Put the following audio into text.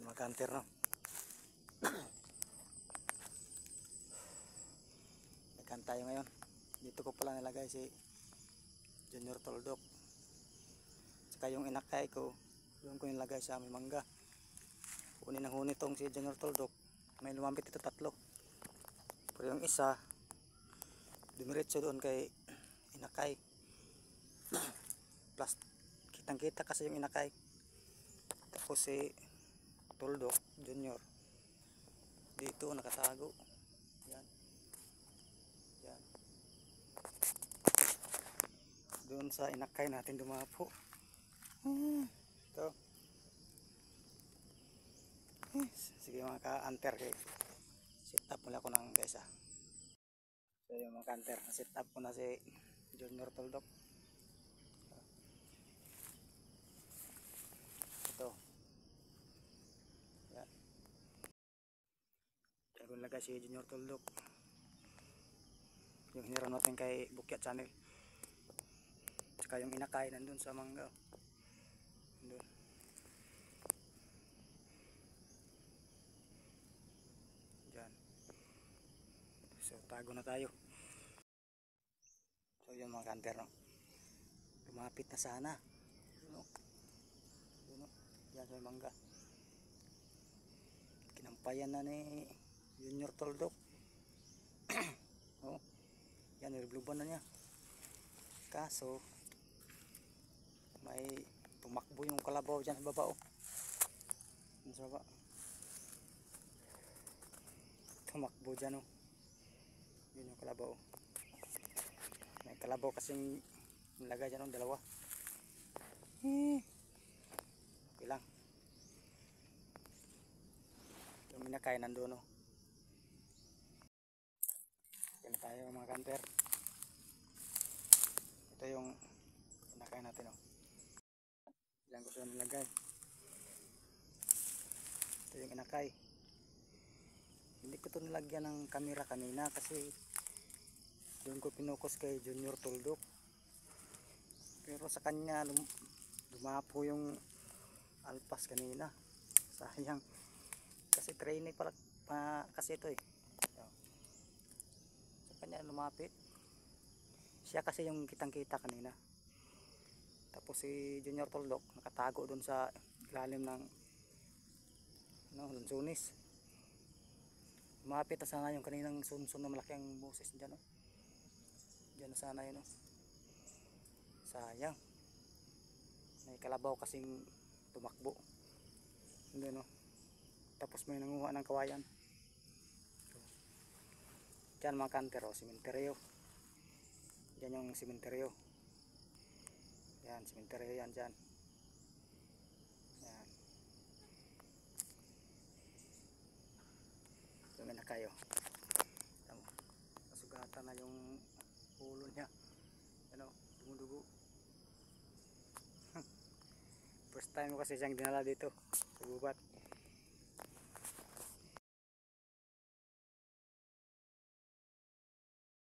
Makanter no. Ikan tayo ngayon. Dito ko pala nilagay si Junior Toldok. Saka yung inakay ko, doon ko nilagay sa aming mangga. Kunin ang huni tong si Junior Toldok. May lumapit ito 3. Pero yung isa, dumiretso doon kay inakay. Plus, kitang kita kasi yung inakay. Tapos si Toldok Junior dito nakatago. Yan. Yan. Doon sa inakay natin dumapo. Ito. Sige mga ka-anter, set up mula ko ng guys. So yung mga ka-anter, set up ko na si Junior Toldok. Ito. Yan. Yan ko nilagay si Junior Toldok. Yung hiniram natin kay Bukyat Channel. Saka yung inakay nandun sa mangga. Nandun. Diyan. So tago na tayo. So yun mga kanter no. Lumapit na sana. Yun o. Yun o. Yan sa mangga. Kinampayan na ni Junior Toldok. Oh. Yan, nilubluban na niya. Kaso may tumakbo yung kalabaw dyan sa baba. Yan sa baba. Tumakbo dyan. Yun yung kalabaw. May kalabaw kasing nilagay dyan. 2. Okay lang. Yung minakay nandun. Yan tayo mga kanter. Ito yung inakay natin. Ilang ko siya nilagay. Ito yung inakay. Hindi ko ito nilagyan ng camera kanina kasi doon ko pinukus kay Junior Toldok. Pero sa kanya dumapo yung alpas kanina. Sayang. Kasi training pala kasi ito . Sa kanya lumapit. Siya kasi yung kitang kita kanina. Tapos si Junior Toldok nakatago doon sa ilalim ng lunsunis. Lumapit na sana yung kaninang sunsun na malaki ang boses dyan. Diyan na sana yun. Sayang. May kalabaw kasing tumakbo. Hindi Tapos may nanguha ng kawayan. Diyan mga kanter simenteryo. Yan yung simenteryo. Yan, simenteryo yan dyan. Yan. Tumin na kayo. Nasugatan na yung ulo niya. Dumudugo. First time ko kasi siyang dinala dito sa gubat.